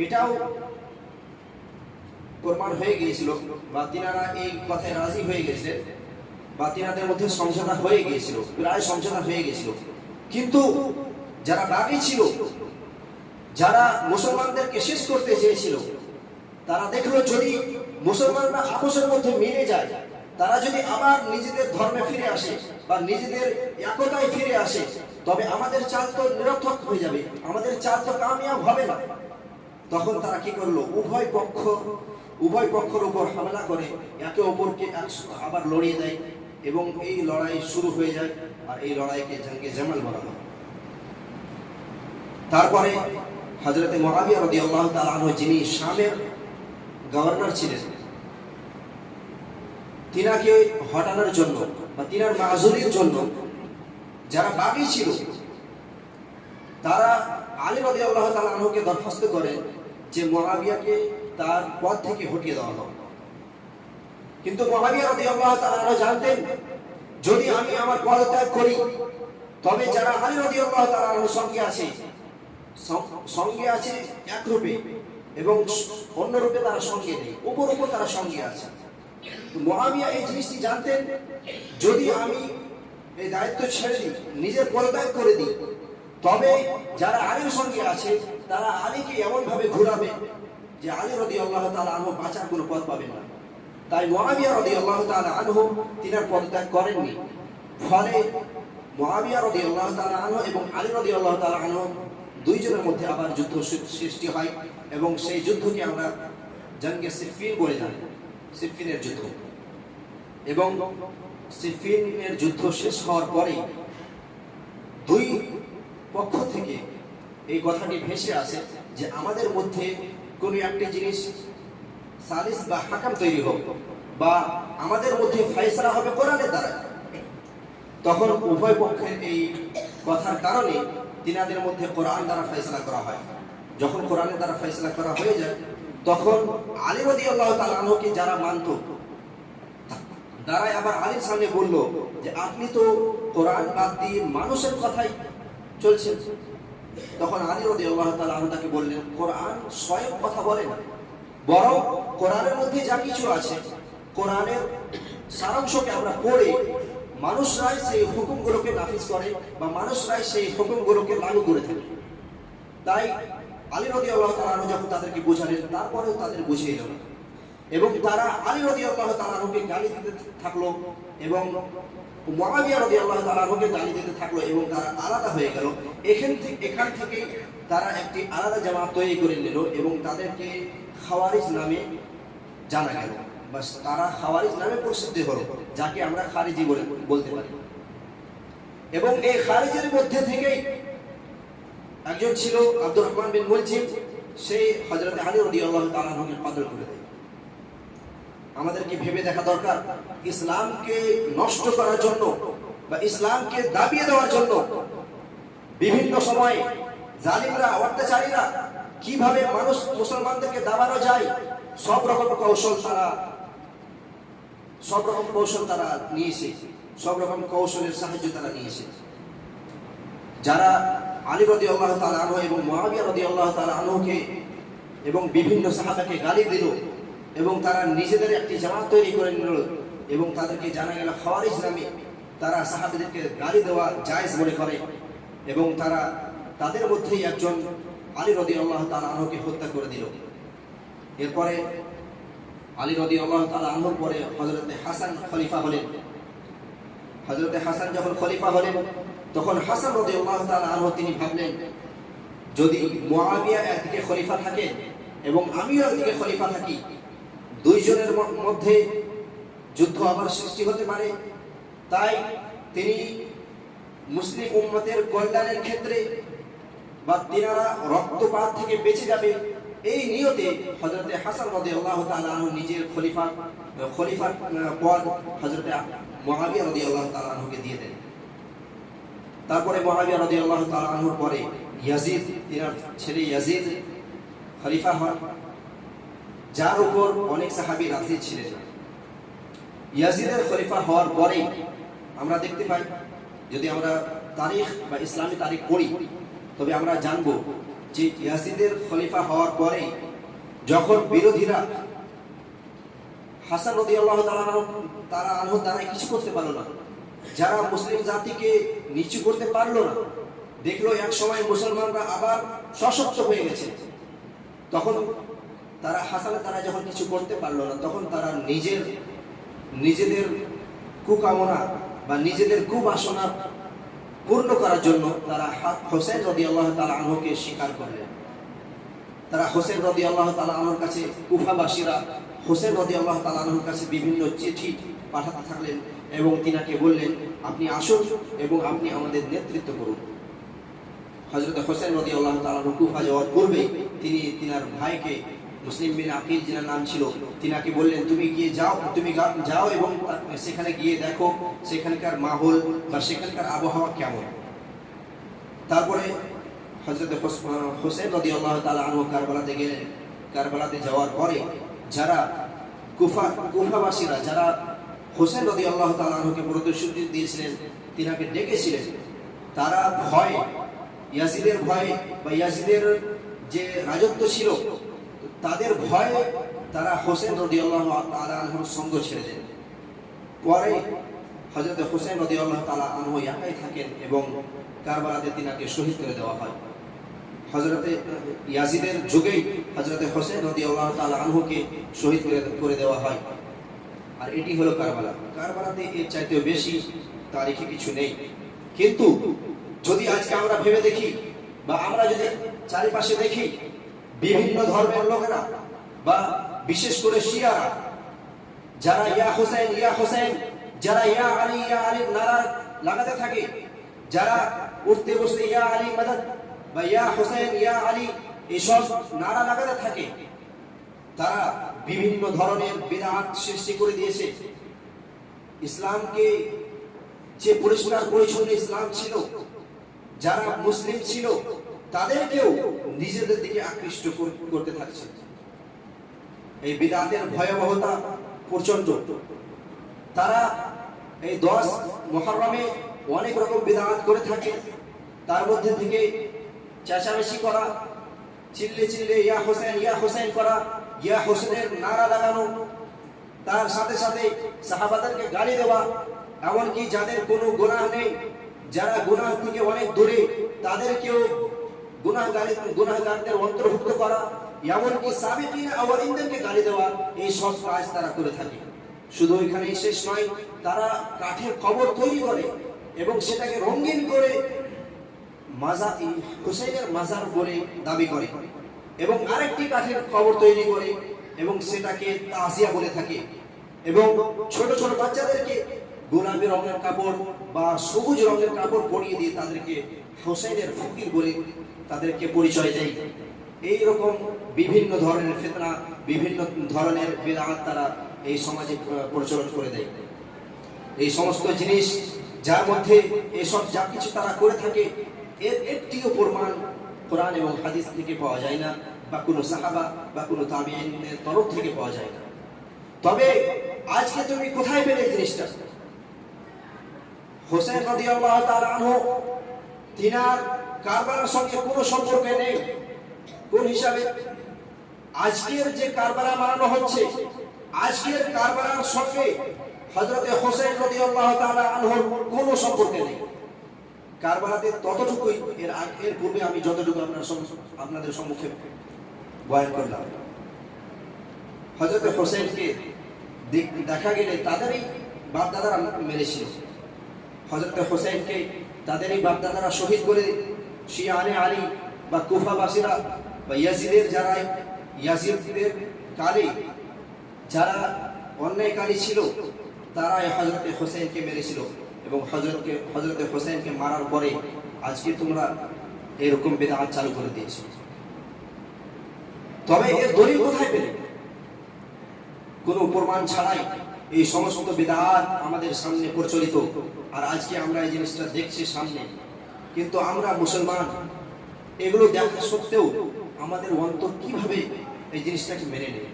এটাও প্রমাণ হয়ে গিয়েছিল বা তিনারা এই কথায় রাজি হয়ে গেছিলেন বা তিনাদের মধ্যে সমঝোতা হয়ে গিয়েছিল, প্রায় সমঝোতা হয়ে গিয়েছিল। কিন্তু যারা বাগী ছিল, যারা মুসলমানদেরকে শেষ করতে চেয়েছিল, তারা দেখলো যদি মুসলমানরা আপসের মধ্যে মিলে যায়, তারা যদি আবার নিজেদের ধর্মে ফিরে আসে বা নিজেদের একতায় ফিরে আসে, তবে আমাদের চাল তো নিরর্থক হয়ে যাবে, আমাদের চাল তো কামিয়াব হবে না। তখন তারা কি করলো, উভয় পক্ষের উপর হামলা করে একে অপরকে আবার লড়িয়ে দেয় এবং এই লড়াই শুরু হয়ে যায়, আর এই লড়াইকে জঙ্গে জামাল বলা হয়। তারপরে হযরতে মুআবিয়া রাদিয়াল্লাহু তাআলা আনহু, যিনি শামের গভর্নর ছিলেন, তিনাকে হটানোর জন্য বা তিনার মাযুরির জন্য যারা বাগী ছিল, তারা আলী রাদিয়াল্লাহু তাআলা আনহুকে দরখাস্ত করেন যে মুআবিয়াকে তার পদ থেকে হটিয়ে দেওয়া হোক। কিন্তু মুআবিয়া রাদিয়াল্লাহু তাআলা আনহু জানতেন, যদি আমি আমার পদত্যাগ করি, তবে যারা আলী রাদিয়াল্লাহু তাআলা আনহুর সঙ্গে আছে একরূপে এবং অন্য রূপে তারা সঙ্গে নেই, উপর তারা সঙ্গে আছে। মুআবিয়া এই জিনিসটি জানতেন, যদি আমি এই দায়িত্ব ছেড়ে দিই, নিজের পদত্যাগ করে দিই, তবে যারা আলীর সঙ্গে আছে তারা আলীকে এমন ভাবে ঘুরাবে যে আলী রাদিয়াল্লাহু তাআলা আনহু বাঁচার কোনো পথ পাবেন না। তাই মুআবিয়া রাদিয়াল্লাহু তাআলা আনহু তিনার পদত্যাগ করেননি। ফলে মুআবিয়া রাদিয়াল্লাহু তাআলা আনহু এবং আলী রাদিয়াল্লাহু তাআলা আনহু দুইজনের মধ্যে আবার যুদ্ধ সৃষ্টি হয়, এবং সেই যুদ্ধকে আমরা জঙ্গে সিফফিন বলে জানি, সিফফিনের যুদ্ধ। এবং সিফফিনের যুদ্ধ শেষ হওয়ার পরে দুই পক্ষ থেকে এই কথাটি ভেসে আসে যে আমাদের মধ্যে কোনো একটি জিনিস সালিস বা হাকাম তৈরি হোক, বা আমাদের মধ্যে ফয়সালা হবে কোরআনের দ্বারা। তখন উভয় পক্ষের এই কথার কারণে তিনাদের মধ্যে কোরআন দ্বারা ফয়সালা করা হয়। যখন কোরআনের দ্বারা ফয়সালা করা হয়ে যায়, তখন আলী রাদিয়াল্লাহু তাআলা আনহুকে যারা মানত, তারা আবার আলীর সামনে বলল যে আপনি তো কোরআন বাদ দিয়ে মানুষের কথাই চলছেন। তখন আলী রাদিয়াল্লাহু তাআলা আনহু তাকে বললেন, কোরআন স্বয়ং কথা বলে না, বরং কোরআনের মধ্যে যা কিছু আছে, কোরআনের সারাংশকে আমরা পড়ে মানুষরাই সেই হুকুমগুলোকে নাফিজ করে বা মানুষরাই সেই হুকুমগুলোকে লাগু করে থাকে। তাই আলী রাদিয়াল্লাহু তাআলা আনহু যখন তাদেরকে বোঝালেন, তারপরেও তাদের বুঝিয়ে এলো না, এবং তারা আলী রাদিয়াল্লাহু তাআলা আনহুকে গালি দিতে থাকলো এবং মুআবিয়া রাদিয়াল্লাহু তাআলা আনহুকে গালি দিতে থাকলো এবং তারা আলাদা হয়ে গেল। এখান থেকে তারা একটি আলাদা জামাত তৈরি করে নিল এবং তাদেরকে খাওয়ারিজ নামে জানা গেল, বাস তারা খাওয়ারিজ নামে প্রসিদ্ধি হলো, যাকে আমরা খারিজি বলতে পারি। এবং এই খারিজের মধ্যে থেকেই একজন ছিল আব্দুর রহমান বিন মুলজিম, সেই হযরত আলী রাদিয়াল্লাহু তাআলা আনহুকে কতল করে দেয়। আমাদেরকে ভেবে দেখা দরকার, ইসলামকে নষ্ট করার জন্য বা ইসলামকে দাবিয়ে দেওয়ার জন্য বিভিন্ন সময় জালিমরা, অত্যাচারীরা কিভাবে মুসলমানদেরকে দাবানো যায় সব রকম কৌশল তারা নিয়েছে, সব রকম কৌশলের সাহায্য তারা নিয়েছে। যারা আলী রাদিয়াল্লাহু তাআলা আনহু এবং মুআবিয়া রাদিয়াল্লাহু তাআলা আনহুকে এবং বিভিন্ন সাহাবাকে গালি দিল এবং তারা নিজেদের একটি জামাত তৈরি করে নিল এবং তাদেরকে জানা গেল খাওয়ারিজ নামে, তারা সাহাবীদেরকে গালি দেওয়া জায়েজ মনে করে এবং তারা তাদের মধ্যেই একজন আলী রাদিয়াল্লাহু তাআলা আনহুকে হত্যা করে দিল। এরপরে আলী রাদিয়াল্লাহু তাআলা আনহুর পরে হযরতে হাসান খলিফা হলেন। হযরতে হাসান যখন খলিফা হলেন তখন হাসান রাদিয়াল্লাহু তাআলা আনহু তিনি ভাবলেন, যদি মুআবিয়া একদিকে খলিফা থাকে এবং আমিও একদিকে খলিফা থাকি, দুইজনের মধ্যে যুদ্ধ আবার সৃষ্টি হতে পারে। তাই তিনি মুসলিম উম্মতের কল্যাণের ক্ষেত্রে বা তিনারা রক্তপাত থেকে বেঁচে যাবে এই নিয়তে হযরতে হাসান রাদিয়াল্লাহু তাআলা আনহু নিজের খলিফার পদ হযরতে মুআবিয়া রাদিয়াল্লাহু তাআলা আনহুকে দিয়ে দেন। তারপরে মুআবিয়া রাদিয়াল্লাহু তাআলা আনহুর পরে ইয়াজিদ, তিনার ছেলে ইয়াজিদ খলিফা হন, যার উপর অনেক সাহাবী রাজি ছিলেন। ইয়াজিদের খলিফা হওয়ার পরে আমরা দেখতে পাই, যদি আমরা তারিখ বা ইসলামী তারিখ পড়ি তবে আমরা জানব যে ইয়াজিদের খলিফা হওয়ার পরে যখন বিরোধীরা হাসান রাদিয়াল্লাহু তাআলা আনহু দ্বারা কিছু করতে পারলো না, যারা মুসলিম জাতিকে নিচু করতে পারলো না, দেখলো এক সময় মুসলমানরা আবার সশক্ত হয়ে গেছে, তখন তারা হাসানের দ্বারা যখন কিছু করতে পারলো না, তখন তারা নিজেদের কুকামনা বা নিজেদের কুবাসনা পূর্ণ করার জন্য তারা হোসেন রাদিয়াল্লাহু তাআলা আনহুকে স্বীকার করলেন। তারা হোসেন রাদিয়াল্লাহু তাআলা আনহুর কাছে, কুফাবাসীরা হোসেন রাদিয়াল্লাহু তাআলা আনহুর কাছে বিভিন্ন চিঠি পাঠাতে থাকলেন এবং তিনাকে বললেন, আপনি আসুন এবং আপনি আমাদের নেতৃত্ব করুন। হযরত হোসেন রাদিয়াল্লাহু তাআলা আনহু কুফা যাওয়ার পূর্বে তিনি তিনার ভাইকে, মুসলিম বিন আকিল যিনার নাম ছিল, তিনাকে বললেন, তুমি যাও এবং সেখানে গিয়ে দেখো সেখানকার মাহৌল বা সেখানকার আবহাওয়া কেমন। তারপরে হযরত হোসেন রাদিয়াল্লাহু তাআলা আনহু কারবালাতে গেলেন। কারবালাতে যাওয়ার পরে যারা কুফাবাসীরা, যারা হোসেন রাদিয়াল্লাহু তাআলা আনহুকে প্রতিশ্রুতি দিয়েছিলেন, তিনাকে ডেকেছিলেন, তারা ইয়াজিদের ভয় বা ইয়াজিদের যে রাজত্ব ছিল তাদের ভয়ে তারা হোসেন রাদিয়াল্লাহু তাআলা আনহুর সঙ্গ ছেড়ে দেন। পরে হযরত হোসেন রাদিয়াল্লাহু তাআলা আনহু একাই থাকেন এবং কারবালাতে তিনাকে শহীদ করে দেওয়া হয়। হযরতে ইয়াজিদের যুগেই হযরত হোসেন রাদিয়াল্লাহু তাআলা আনহুকে শহীদ করে দেওয়া হয়। আর এটি হলো কারবালা। কারবালাতে এর চাইতেও বেশি তারিখে কিছু নেই। কিন্তু যদি আজকে আমরা ভেবে দেখি বা আমরা যদি চারিপাশে দেখি, বিভিন্ন ধর্মের লোকেরা বা বিশেষ করে শিয়ারা, যারা ইয়া হোসেন, যারা ইয়া আলী নারা লাগাতে থাকে, যারা উঠতে বসতে ইয়া আলী মাদাদ বা ইয়া হোসেন ইয়া আলী এসব নারা লাগাতে থাকে, তারা বিভিন্ন ধরনের বিদআত সৃষ্টি করে দিয়েছে। ইসলামকে যে পরিষ্কার পরিচ্ছন্ন ইসলাম ছিল, যারা মুসলিম ছিল তাদেরকেও নিজেদের দিকে আকৃষ্ট করতে থাকছে। এই বিদআতের ভয়াবহতা প্রচন্ড। তারা এই 10 মুহররমে অনেক রকম বিদআত করে থাকে। তার মধ্যে থেকে চেঁচামেচি করা, চিল্লে ইয়া হোসেন করা, ইয়া হোসেনের নারা লাগানো, তার সাথে সাথে সাহাবাদেরকে গালি দেওয়া, এমনকি যাদের কোনো গুনাহ নেই, যারা গুনাহ থেকে অনেক দূরে, তাদেরকেও গুনাহগারদের অন্তর্ভুক্ত করা, এমনকি সাবিকিন আওয়ালিনদেরকে গালি দেওয়া, এই সব কাজ তারা করে থাকে। শুধু এখানেই শেষ নয়, তারা কাঠের কবর তৈরি করে এবং সেটাকে রঙিন করে হুসাইনের মাজার বলে দাবি করে, এবং আরেকটি কাঠের কবর তৈরি করে এবং সেটাকে তাজিয়া বলে থাকে, এবং ছোট ছোট বাচ্চাদেরকে গোলাপি রঙের কাপড় বা সবুজ রঙের কাপড় পরিয়ে দিয়ে তাদেরকে হুসাইনের ফকির বলে তাদেরকে পরিচয় দেয়। এই রকম বিভিন্ন ধরনের ফিতনা, বিভিন্ন ধরনের বিদআত তারা এই সমাজে প্রচলন করে দেয়। এই সমস্ত জিনিস যার মধ্যে এসব যা কিছু তারা করে থাকে, এর একটিও প্রমাণ কোরআন এবং হাদিস থেকে পাওয়া যায় না, বা কোনো সাহাবা বা কোনো তাবিঈনের তরফ থেকে পাওয়া যায় না। তবে আজকে তুমি কোথায় পেলে এই জিনিসটা? হোসেন রাদিয়াল্লাহু তাআলা আনহু, তিনার কারবালার সঙ্গে কোনো সম্পর্ক নেই। কোন হিসাবে আজকের যে কারবালা মানানো হচ্ছে, আজকের কারবালার সঙ্গে হযরতে হোসেন রাদিয়াল্লাহু তাআলা আনহুর কোনো সম্পর্ক নেই। কারবালাতে ততটুকুই, এর পূর্বে আমি যতটুকু আপনাদের সম্মুখে বয়ান করলাম, হযরতে হোসেনকে দেখা গেলে তাদেরই বাপদাদারা মেরেছিল। হযরতে হোসেনকে তাদেরই বাপদাদারা শহীদ করে শিয়ানে আলী বা কুফাবাসীরা বা ইয়াজিদের কালে যারা অন্যায়কারী ছিল, তারা হযরতে হোসেনকে মেরেছিল, এবং হযরতে হোসেনকে মারার পরে আজকে তোমরা এরকম বিদআত চালু করে দিয়েছো। তবে এর দলিল কোথায় পেলে? কোনো প্রমাণ ছাড়াই এই সমস্ত বিদআত আমাদের সামনে প্রচলিত, আর আজকে আমরা এই জিনিসটা দেখছি সামনে, কিন্তু আমরা মুসলমান এগুলো দেখা সত্ত্বেও আমাদের অন্তর কিভাবে এই জিনিসটাকে মেনে নেবে?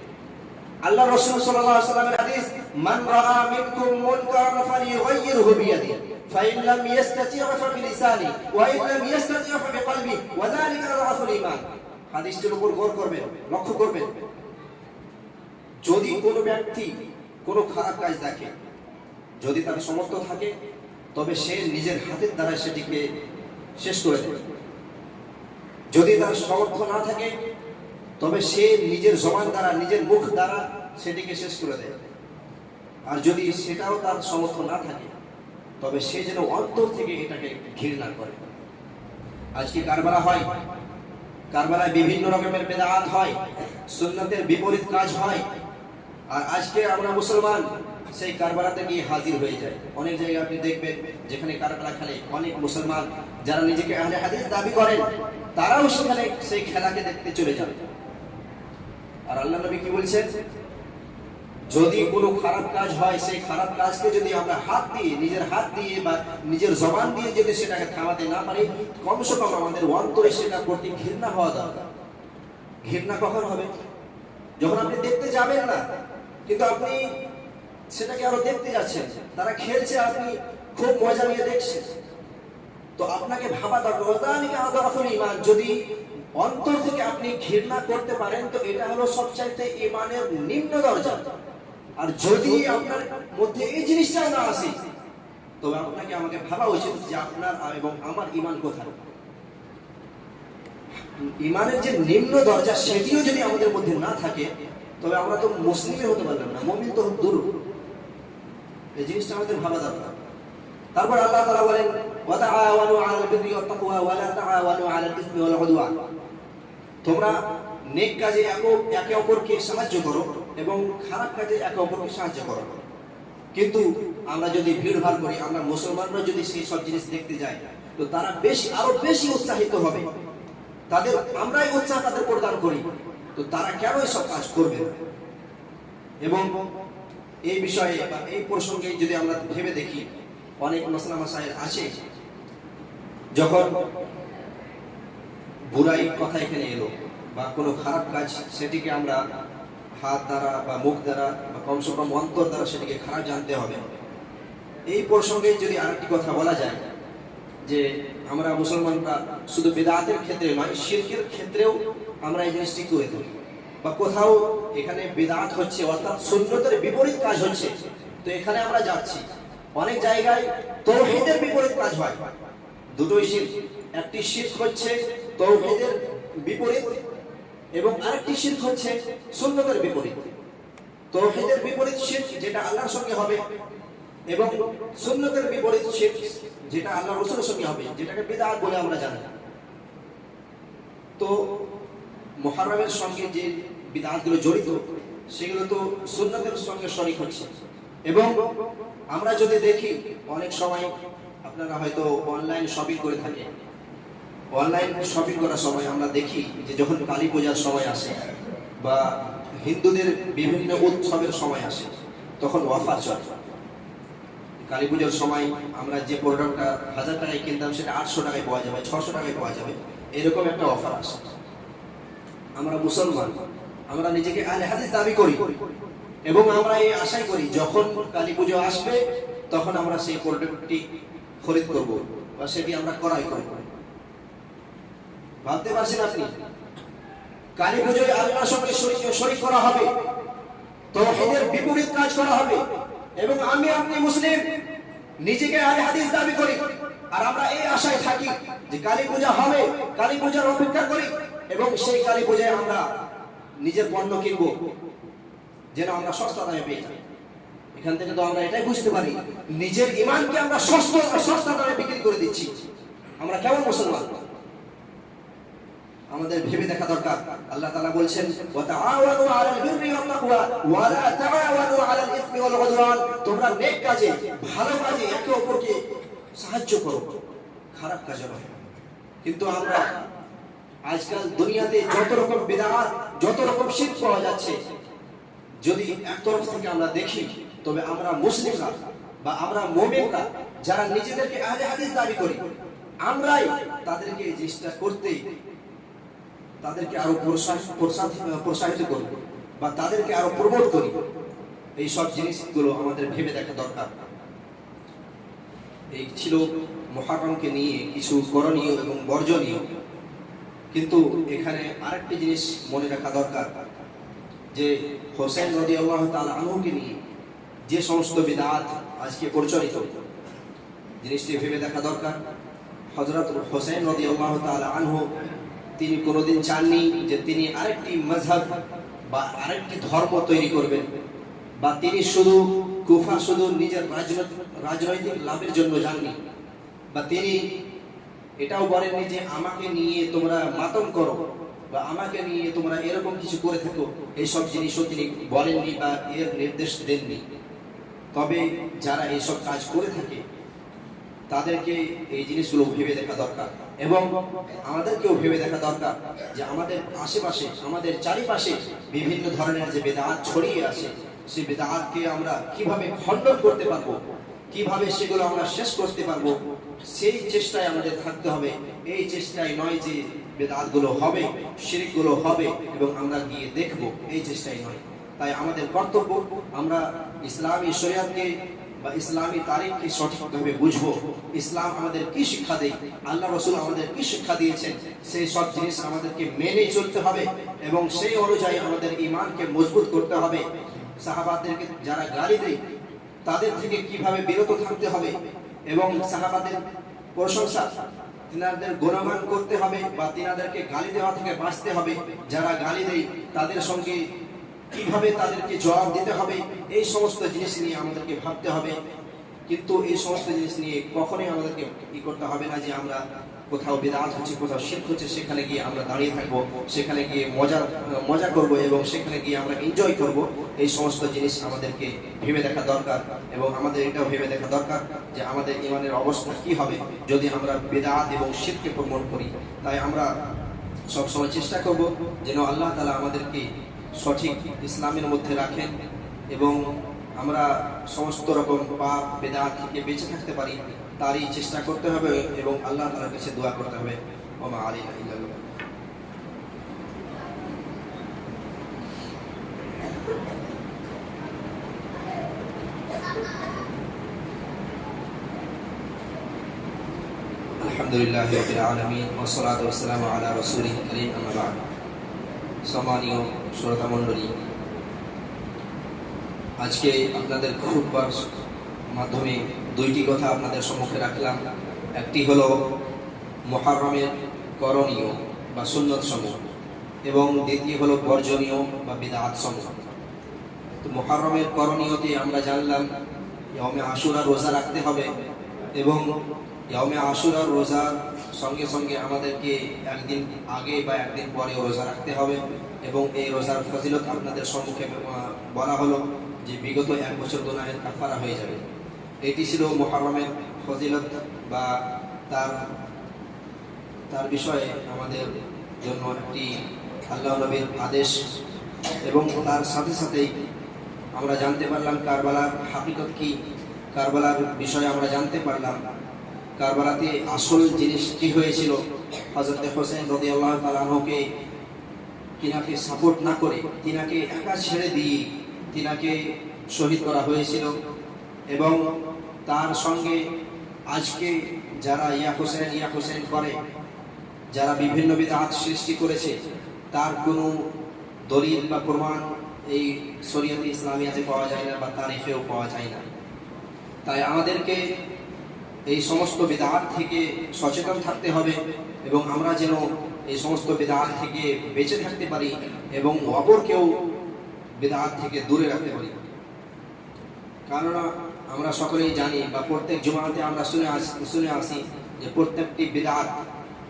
আল্লাহ রাসূল সাল্লাল্লাহু আলাইহি ওয়াসাল্লামের হাদিস, মান রাআ মিনকুম মুনকারান ফালিয়ুগাইয়িরহু বিয়াদিহি ফাইন লাম ইস্তাতি' ফাবিলিসানি ওয়া ইন লাম ইস্তাতি' ফাবিকলবি ওয়া যালিকা আযআফুল ঈমান। হাদিসটির উপর গৌর করবেন, লক্ষ্য করবেন। যদি কোনো ব্যক্তি কোনো খারাপ কাজ দেখে, যদি তার সমর্থ থাকে, তবে সে নিজের হাতের দ্বারা সেটিকে শেষ করে দেবে। যদি তার সমর্থ না থাকে, তবে সে নিজের জবান দ্বারা, নিজের মুখ দ্বারা সেটিকে শেষ করে দেয়। আর যদি সেটাও তার সমর্থ না থাকে, তবে সে যেন অন্তর থেকে এটাকে ঘৃণা করে। আজকে কারবালা হয়, কারবালায় বিভিন্ন রকমের বিদআত হয়, সুন্নতের বিপরীত কাজ হয়, আর আজকে আমরা মুসলমান সেই কারবালাতে গিয়ে হাজির হয়ে যায়। অনেক জায়গায় আপনি দেখবেন যেখানে কারবালা খেলে, অনেক মুসলমান যারা নিজেকে আহলে হাদিস দাবি করেন, তারাও সেখানে সেই খেলাকে দেখতে চলে যাবে। আর আল্লাহ নবী কি বলছেন? যদি কোনো খারাপ কাজ হয়, সেই খারাপ কাজকে যদি আমরা হাত দিয়ে, নিজের হাত দিয়ে বা নিজের জবান দিয়ে যদি সেটাকে থামাতে না পারি, কমসে কম আমাদের অন্তরে সেটা প্রতি ঘৃণা হওয়া দরকার। ঘৃণা কখন হবে? যখন আপনি দেখতে যাবেন না, কিন্তু আপনি সেটাকে আরো দেখতে যাচ্ছেন, তারা খেলছে, আপনি খুব মজা নিয়ে দেখছেন, তো আপনাকে ভাবা দরকার ঈমান। যদি অন্তর থেকে আপনি ঘৃণা করতে পারেন, তো এটা হলো সবচাইতে ঈমানের নিম্ন দরজা। আর যদি আপনার মধ্যে এই জিনিসটা না আসে, তবে আপনাকে আমাকে ভাবা উচিত যে আপনার এবং আমার ঈমান কোথায়। ঈমানের যে নিম্ন দরজা, সেটিও যদি আমাদের মধ্যে না থাকে, তবে আমরা তো মুসলিমই হতে পারলাম না, মুমিন তো দূর। এই জিনিসটা আমাদের ভাবা দরকার। তারপর আল্লাহ তাআলা বলেন, ওয়া তাআওয়ানু আলাল বিররি ওয়াত তাকওয়া ওয়া লা তাআওয়ানু আলাল ইসমি ওয়াল উদওয়ান। তোমরা নেক কাজে একে অপরকে সাহায্য করো এবং খারাপ কাজে একে অপরকে সাহায্য করো। কিন্তু আমরা যদি ভিড়ভাড় করি, আমরা মুসলমানরা যদি সেই সব জিনিস দেখতে যাই, তো তারা আরো বেশি উৎসাহিত হবে। আমরাই উৎসাহ তাদের প্রদান করি, তো তারা কেন এসব কাজ করবে? এবং এই বিষয়ে বা এই প্রসঙ্গে যদি আমরা ভেবে দেখি, অনেক মাসলা মাসাইল আছে, যখন বুরাই কথা এখানে এলো বা কোনো খারাপ কাজ, সেটিকে আমরা হাত দ্বারা বা মুখ দ্বারা বা কমসে কম অন্তর দ্বারা সেটিকে খারাপ জানতে হবে। এই প্রসঙ্গে যদি আরেকটি কথা বলা যায়, যে আমরা মুসলমানরা শুধু বিদআতের ক্ষেত্রে নয়, শিরকের ক্ষেত্রেও আমরা এই জিনিসটি করে থাকি, বা কোথাও এখানে বিদআত হচ্ছে অর্থাৎ সুন্নতের বিপরীত কাজ হচ্ছে, তো এখানে আমরা যাচ্ছি। অনেক জায়গায় তাওহীদের বিপরীত কাজ হয়, দুটোই শিরক। একটি শিরক হচ্ছে তাওহীদের বিপরীত, এবং আরেকটি শিরক হচ্ছে সুন্নতের বিপরীত। তাওহীদের বিপরীত শিরক যেটা আল্লাহর সঙ্গে হবে, এবং সুন্নতের বিপরীত শিরক যেটা আল্লাহর রাসূলের সঙ্গে হবে, যেটাকে বিদআত বলে আমরা জানি। তো মুহররমের সঙ্গে যে বিদআতগুলো জড়িত সেগুলো তো সুন্নতের সঙ্গে শরীক হচ্ছে। এবং আমরা যদি দেখি অনেক সময় আপনারা হয়তো অনলাইন শপিং করে থাকেন, অনলাইন শপিং করার সময় আমরা দেখি যে যখন কালী পূজার সময় আসে বা হিন্দুদের বিভিন্ন উৎসবের সময় আসে তখন অফার চলে। কালী পুজোর সময় আমরা যে প্রোডাক্টটা 1000 টাকায় কিনতাম সেটা 800 টাকায় পাওয়া যাবে, 600 টাকায় পাওয়া যাবে, এরকম একটা অফার আসে। আমরা মুসলমান, আমরা নিজেকে আহলে হাদিস দাবি করি এবং আমরা এই আশাই করি যখন কালী পুজো আসবে তখন আমরা সেই প্রোডাক্টটি খরিদ করব বা সেটি আমরা ক্রয় করব। ভাবতে পারছেন আপনি, কালী পুজোয় আল্লাহর সঙ্গে শরীক করা হবে, তাওহীদের বিপরীত কাজ করা হবে, এবং আমি আপনি মুসলিম নিজেকে আহলে হাদিস দাবি করি আর আমরা এই আশায় থাকি যে কালী পূজা হবে, কালী পূজার অপেক্ষা করি এবং সেই কালী পূজায় আমরা নিজের পণ্য কিনবো যেন আমরা সস্তা দামে পেয়ে যাই। এখান থেকে তো আমরা এটাই বুঝতে পারি নিজের ঈমানকে আমরা সস্তা দামে বিক্রি করে দিচ্ছি। আমরা কেমন মুসলমান আমাদের ভেবে দেখা দরকার। আল্লাহ তাআলা বলছেন ওয়া তাআওয়ানু আলাল বিররি ওয়াত তাকওয়া ওয়া লা তাআওয়ানু আলাল ইসমি ওয়াল উদওয়ান, তোমরা নেক কাজে ভালো কাজে একে অপরকে সাহায্য করো, খারাপ কাজে নয়। কিন্তু আমরা আজকাল দুনিয়াতে যত রকম বিদআত, যত রকম শিরক পাওয়া যাচ্ছে, যদি এক তরফ থেকে আমরা দেখি তবে আমরা মুসলিমরা বা আমরা মুমিনরা যারা নিজেদেরকে আহলে হাদিস দাবি করি আমরাই তাদেরকে চেষ্টা করতে, তাদেরকে আরো প্রসারিত করি বা তাদেরকে আরো প্রমোট করি। এই সব জিনিসগুলো আমাদের ভেবে দেখা দরকার। এই ছিল মুহররমকে নিয়ে কিছু করণীয় এবং বর্জনীয়। কিন্তু এখানে আরেকটি জিনিস মনে রাখা দরকার যে হোসেন রাদিয়াল্লাহু তাআলা আনহুকে নিয়ে যে সমস্ত বিদআত আজকে প্রচলিত, জিনিসটি ভেবে দেখা দরকার। হযরত হোসেন রাদিয়াল্লাহু তাআলা আনহু তিনি কোনোদিন চাননি যে তিনি আরেকটি মাযহাব বা আরেকটি ধর্ম তৈরি করবেন, বা তিনি শুধু কুফা শুধু নিজের রাজনৈতিক লাভের জন্য যাননি, বা তিনি এটাও বলেননি যে আমাকে নিয়ে তোমরা মাতম করো বা আমাকে নিয়ে তোমরা এরকম কিছু করে থাকো। এইসব জিনিসও তিনি বলেননি বা এর নির্দেশ দেননি। তবে যারা এইসব কাজ করে থাকে তাদেরকে এই জিনিসগুলো ভেবে দেখা দরকার এবং আমাদেরকেও ভেবে দেখা দরকার যে আমাদের আশেপাশে, আমাদের চারিপাশে বিভিন্ন ধরনের যে বিদআত ছড়িয়ে আছে, সেই বিদআতকে আমরা কিভাবে খণ্ডন করতে পারবো, কিভাবে সেগুলো আমরা শেষ করতে পারবো, সেই চেষ্টায় আমাদের থাকতে হবে। এই চেষ্টায় নয় যে বিদআতগুলো হবে, শিরকগুলো হবে এবং আমরা গিয়ে দেখবো, এই চেষ্টাই নয়। তাই আমাদের কর্তব্য আমরা ইসলামী শরিয়তকে বা ইসলামী তারিখকে সঠিকভাবে বুঝবো। ইসলাম আমাদের কি শিক্ষা দেয়, আল্লাহ রাসূল আমাদের কি শিক্ষা দিয়েছেন, সেই সব জিনিস আমাদেরকে মেনে চলতে হবে এবং সেই অনুযায়ী আমাদের ঈমানকে মজবুত করতে হবে। সাহাবাদেরকে যারা গালি দেয় তাদের থেকে কিভাবে বিরত থাকতে হবে এবং সাহাবাদের প্রশংসা, তিনাদের গুণগান করতে হবে বা তিনাদেরকে গালি দেওয়া থেকে বাঁচতে হবে। যারা গালি দেয় তাদের সঙ্গে কিভাবে তাদেরকে জবাব দিতে হবে, এই সমস্ত জিনিস নিয়ে আমাদেরকে ভাবতে হবে। কিন্তু এই সমস্ত জিনিস নিয়ে কখনোই আমাদেরকে কি করতে হবে না যে আমরা কোথাও বিদআত হচ্ছে, কোথাও শিরক হচ্ছে, সেখানে গিয়ে আমরা দাঁড়িয়ে থাকবো, সেখানে গিয়ে মজা করব এবং সেখানে গিয়ে আমরা এনজয় করব। এই সমস্ত জিনিস আমাদেরকে ভেবে দেখা দরকার এবং আমাদের এটাও ভেবে দেখা দরকার যে আমাদের ঈমানের অবস্থা কি হবে যদি আমরা বিদআত এবং শিরককে প্রমোট করি। তাই আমরা সবসময় চেষ্টা করব যেন আল্লাহ তাআলা আমাদেরকে সঠিক ইসলামের মধ্যে রাখেন এবং আমরা সমস্ত রকম পাপ বিদআত থেকে বেঁচে থাকতে পারি, তারই চেষ্টা করতে হবে এবং আল্লাহ তাআলার কাছে দোয়া করতে হবে। ওমা আলাইনা ইল্লাল্লাহ। আলহামদুলিল্লাহি রাব্বিল আলামিন ওয়া সলাতু ওয়া সালামু আলা রাসূলিল কারীম, আম্মা বা'দ। সম্মানীয় শ্রোতা মণ্ডলী, আজকে আপনাদের খুতবার মাধ্যমে দুইটি কথা আপনাদের সম্মুখে রাখলাম। একটি হলো মুহররমের করণীয় বা সুন্নত সমূহ এবং দ্বিতীয় হলো বর্জনীয় বা বিদআত সমূহ। তো মুহররমের করণীয়তে আমরা জানলাম ইয়াউমে আশুরা রোজা রাখতে হবে এবং ইয়াউমে আশুরা রোজার সঙ্গে সঙ্গে আমাদেরকে একদিন আগে বা একদিন পরে রোজা রাখতে হবে এবং এই রোজার ফজিলত আপনাদের সম্মুখে বলা হলো যে বিগত এক বছর গুনাহের কাফারা হয়ে যাবে। এটি ছিল মুহররমের ফজিলত বা তার বিষয়ে আমাদের জন্য একটি আল্লাহ নবীর আদেশ এবং তার সাথে সাথেই আমরা জানতে পারলাম কারবালার হাকিকত কি, কারবালার বিষয়ে আমরা জানতে পারলাম কারবালাতে আসল জিনিস কি হয়েছিল। হযরত হোসেন রাদিয়াল্লাহু তাআলা আনহুকে তিনাকে সাপোর্ট না করে তিনাকে একা ছেড়ে দিয়ে তিনাকে শহীদ করা হয়েছিল এবং তার সঙ্গে আজকে যারা ইয়া হোসেন করে, যারা বিভিন্ন বিদআত সৃষ্টি করেছে, তার কোনো দলিল বা প্রমাণ এই শরীয়তে ইসলামিয়াতে পাওয়া যায় না বা তারিখেও পাওয়া যায় না। তাই আমাদেরকে এই সমস্ত বিদআত থেকে সচেতন থাকতে হবে এবং আমরা যেন এই সমস্ত বিদআত থেকে বেঁচে থাকতে পারি এবং অপরকেও বিদআত থেকে দূরে রাখতে পারি। কারণ আমরা সকলেই জানি বা প্রত্যেক জুমাতে আমরা শুনে আসি যে প্রত্যেকটি বিদআত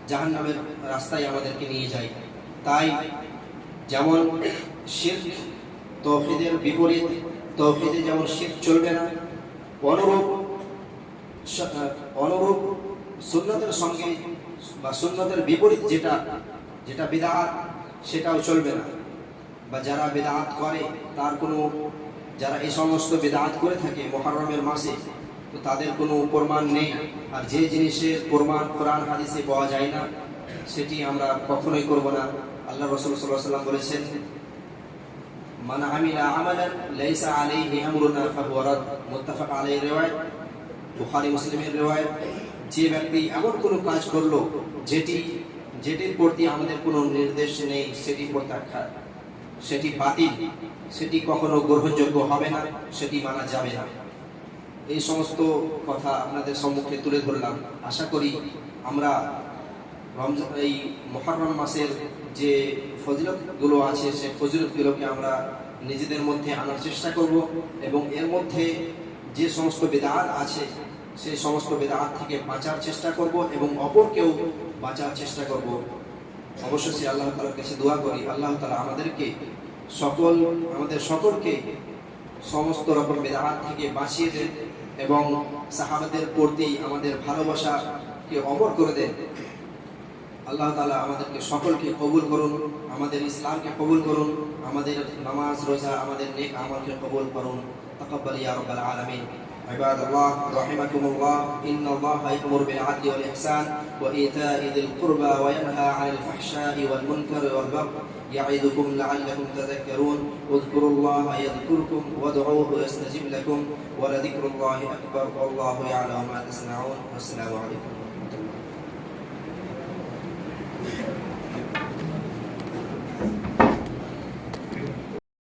জাহান্নামের রাস্তায় আমাদেরকে নিয়ে যায়। তাই যেমন শিরক তাওহীদের বিপরীত, তাওহীদে যেমন শিরক চলবে না, অনুরূপ সুন্নতের সঙ্গে বা সুন্নতের বিপরীত যেটা বিদআত সেটাও চলবে না। বা যারা বিদআত করে যারা এই সমস্ত বিদআত করে থাকে মুহররমের মাসে, তো তাদের কোনো প্রমাণ নেই। আর যে জিনিসের প্রমাণ কোরআন হাদিসে পাওয়া যায় না সেটি আমরা কখনোই করব না। আল্লাহ রাসূল সাল্লাল্লাহু আলাইহি ওয়াসাল্লাম বলেছেন, মান আমিলা আমালান লাইসা আলাইহি আমরুনা ফাহুয়া রাদ, মুত্তাফাক আলাইহি রিওয়ায়াত, বুখারী মুসলিমের রিওয়ায়াত। যে ব্যক্তি এমন কোনো কাজ করলো যেটির প্রতি আমাদের কোনো নির্দেশ নেই, সেটি প্রত্যাখ্যান, সেটি বাতিল, সেটি কখনো গ্রহণযোগ্য হবে না, সেটি মানা যাবে না। এই সমস্ত কথা আপনাদের সম্মুখে তুলে ধরলাম। আশা করি আমরা এই মুহররম মাসের যে ফজিলতগুলো আছে সেই ফজিলতগুলোকে আমরা নিজেদের মধ্যে আনার চেষ্টা করব এবং এর মধ্যে যে সমস্ত বিদআত আছে সেই সমস্ত বিদআত থেকে বাঁচার চেষ্টা করব এবং অপরকেও বাঁচার চেষ্টা করব। অবশ্যই আল্লাহ তাআলার কাছে দোয়া করি আল্লাহ তাআলা আমাদের সকলকে সমস্ত রকম বিদআত থেকে বাঁচিয়ে দেন এবং সাহাবাদের প্রতি আমাদের ভালোবাসাকে অমর করে দেন। আল্লাহ তাআলা আমাদেরকে সকলকে কবুল করুন, আমাদের ইসলামকে কবুল করুন, আমাদের নামাজ রোজা আমাদের নেক আমলকে কবুল করুন। তাকাব্বাল ইয়া রাব্বাল আলামিন। ইবাদাল্লাহ রাহিমাকুমুল্লাহ, ইন্নাল্লাহা ইয়া'মুরু বিল আদলি ওয়াল ইহসান ওয়া ইতা'i যিল কুরবা ওয়া ইয়ানহা 'আনিল ফাহশা'i ওয়াল মুনকারি ওয়াল বাগই ইয়া'iদুকুম লা'আল্লাকুম তাযাক্কারুন। উযকুরুল্লাহা ইয়াযকুরকুম ওয়াদ'উহু ইয়াস্তাজিব লাকুম ওয়া লাযিকরুল্লাহি আকবার ওয়াল্লাহু ইয়া'লামু মা তাসনা'উন। আসসালামু আলাইকুম ওয়া রাহমাতুল্লাহ।